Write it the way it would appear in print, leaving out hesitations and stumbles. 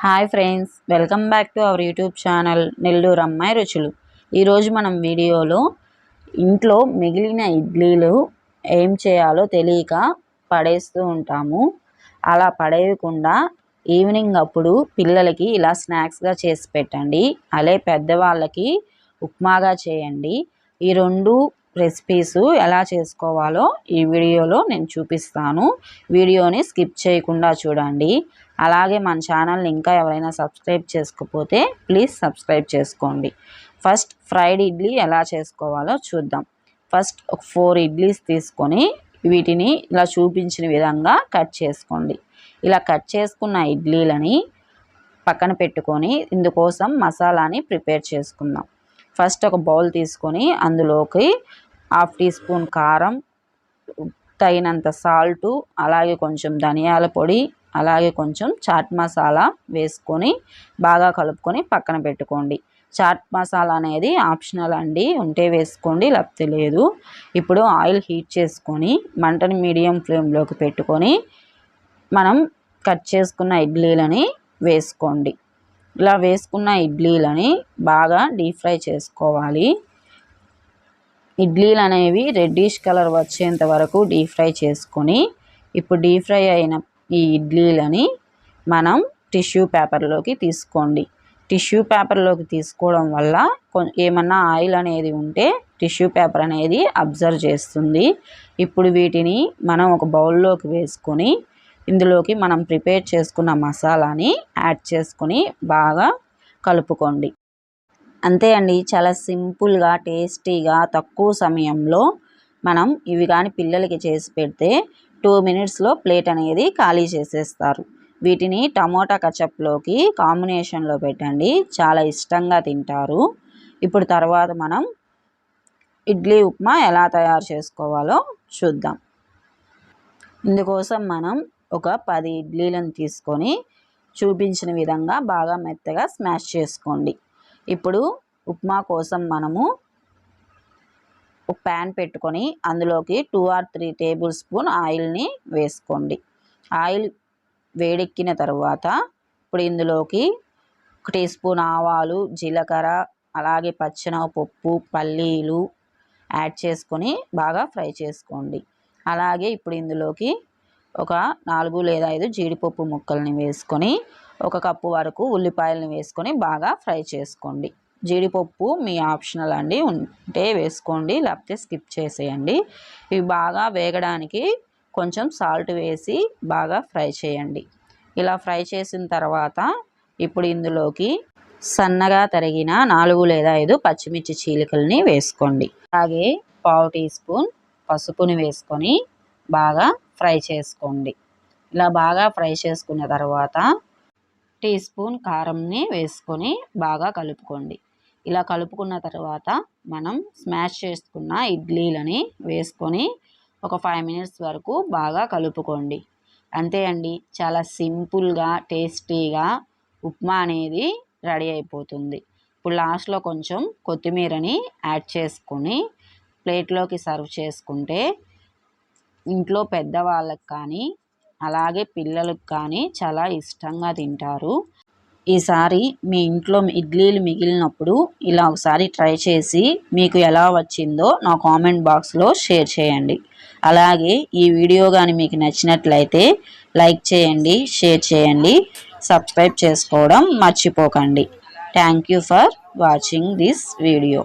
Hi friends, welcome back to our YouTube channel Nellore అమ్మాయి రుచులు. ఈరోజు మనం వీడియోలో ఇంట్లో మిగిలిన ఇడ్లీలు ఏం చేయాలో తెలియక పడేస్తూ ఉంటాము. అలా పడేయకుండా ఈవినింగ్ అప్పుడు పిల్లలకి ఇలా స్నాక్స్గా చేసి పెట్టండి. అలాగే పెద్దవాళ్ళకి ఉప్మాగా చేయండి. ఈ రెండు రెసిపీస్ ఎలా చేసుకోవాలో ఈ వీడియోలో నేను చూపిస్తాను. వీడియోని స్కిప్ చేయకుండా చూడండి. అలాగే మన ఛానల్ని ఇంకా ఎవరైనా సబ్స్క్రైబ్ చేసుకోకపోతే ప్లీజ్ సబ్స్క్రైబ్ చేసుకోండి. ఫస్ట్ ఫ్రైడ్ ఇడ్లీ ఎలా చేసుకోవాలో చూద్దాం. ఫస్ట్ ఒక 4 ఇడ్లీస్ తీసుకొని వీటిని ఇలా చూపించిన విధంగా కట్ చేసుకోండి. ఇలా కట్ చేసుకున్న ఇడ్లీలని పక్కన పెట్టుకొని ఇందుకోసం మసాలాని ప్రిపేర్ చేసుకుందాం. ఫస్ట్ ఒక బౌల్ తీసుకొని అందులోకి 1/2 టీ స్పూన్ కారం, తగినంత సాల్టు, అలాగే కొంచెం ధనియాల పొడి, అలాగే కొంచెం చాట్ మసాలా వేసుకొని బాగా కలుపుకొని పక్కన పెట్టుకోండి. చాట్ మసాలా అనేది ఆప్షనల్ అండి, ఉంటే వేసుకోండి లేకపోతే లేదు. ఇప్పుడు ఆయిల్ హీట్ చేసుకొని మంటని మీడియం ఫ్లేమ్లోకి పెట్టుకొని మనం కట్ చేసుకున్న ఇడ్లీలని వేసుకోండి. ఇలా వేసుకున్న ఇడ్లీలని బాగా డీప్ ఫ్రై చేసుకోవాలి. ఇడ్లీలు అనేవి రెడ్డిష్ కలర్ వచ్చేంత వరకు డీప్ ఫ్రై చేసుకొని ఇప్పుడు డీప్ ఫ్రై అయిన ఈ ఇడ్లీలని మనం టిష్యూ పేపర్లోకి తీసుకోండి. టిష్యూ పేపర్లోకి తీసుకోవడం వల్ల ఏమన్నా ఆయిల్ అనేది ఉంటే టిష్యూ పేపర్ అనేది అబ్జర్వ్ చేస్తుంది. ఇప్పుడు వీటిని మనం ఒక బౌల్లోకి వేసుకొని ఇందులోకి మనం ప్రిపేర్ చేసుకున్న మసాలాని యాడ్ చేసుకొని బాగా కలుపుకోండి. అంతే అండి, చాలా సింపుల్గా టేస్టీగా తక్కువ సమయంలో మనం ఇవి కానీ పిల్లలకి చేసి పెడితే 2 మినిట్స్లో ప్లేట్ అనేది ఖాళీ చేసేస్తారు. వీటిని టమోటా కచప్లోకి కాంబినేషన్లో పెట్టండి, చాలా ఇష్టంగా తింటారు. ఇప్పుడు తర్వాత మనం ఇడ్లీ ఉప్మా ఎలా తయారు చేసుకోవాలో చూద్దాం. ఇందుకోసం మనం ఒక 10 ఇడ్లీలను తీసుకొని చూపించిన విధంగా బాగా మెత్తగా స్మాష్ చేసుకోండి. ఇప్పుడు ఉప్మా కోసం మనము ఒక ప్యాన్ పెట్టుకొని అందులోకి 2 or 3 టేబుల్ స్పూన్ ఆయిల్ని వేసుకోండి. ఆయిల్ వేడెక్కిన తర్వాత ఇప్పుడు ఇందులోకి 1 టీ స్పూన్ ఆవాలు, జీలకర్ర, అలాగే పచ్చెనగపప్పు, పల్లీలు యాడ్ చేసుకొని బాగా ఫ్రై చేసుకోండి. అలాగే ఇప్పుడు ఇందులోకి ఒక 4 లేదా 5 జీడిపప్పు ముక్కల్ని వేసుకొని 1 కప్పు వరకు ఉల్లిపాయలని వేసుకొని బాగా ఫ్రై చేసుకోండి. జీడిపప్పు మీ ఆప్షనల్ అండి, ఉంటే వేసుకోండి లేకపోతే స్కిప్ చేసేయండి. ఇవి బాగా వేగడానికి కొంచెం సాల్ట్ వేసి బాగా ఫ్రై చేయండి. ఇలా ఫ్రై చేసిన తర్వాత ఇప్పుడు ఇందులోకి సన్నగా తరిగిన 4 లేదా 5 పచ్చిమిర్చి చీలికల్ని వేసుకోండి. అలాగే 1/2 టీ స్పూన్ పసుపుని వేసుకొని బాగా ఫ్రై చేసుకోండి. ఇలా బాగా ఫ్రై చేసుకున్న తర్వాత టీ స్పూన్ కారంని వేసుకొని బాగా కలుపుకోండి. ఇలా కలుపుకున్న తర్వాత మనం స్మాష్ చేసుకున్న ఇడ్లీలని వేసుకొని ఒక 5 మినిట్స్ వరకు బాగా కలుపుకోండి. అంతే అండి, చాలా సింపుల్గా టేస్టీగా ఉప్మా అనేది రెడీ అయిపోతుంది. ఇప్పుడు లాస్ట్లో కొంచెం కొత్తిమీరని యాడ్ చేసుకొని ప్లేట్లోకి సర్వ్ చేసుకుంటే ఇంట్లో పెద్దవాళ్ళకి కానీ అలాగే పిల్లలకు కానీ చాలా ఇష్టంగా తింటారు. ఈసారి మీ ఇంట్లో ఇడ్లీలు మిగిలినప్పుడు ఇలా ఒకసారి ట్రై చేసి మీకు ఎలా వచ్చిందో నా కామెంట్ బాక్స్లో షేర్ చేయండి. అలాగే ఈ వీడియో కానీ మీకు నచ్చినట్లయితే లైక్ చేయండి, షేర్ చేయండి, సబ్స్క్రైబ్ చేసుకోవడం మర్చిపోకండి. Thank you for watching this video.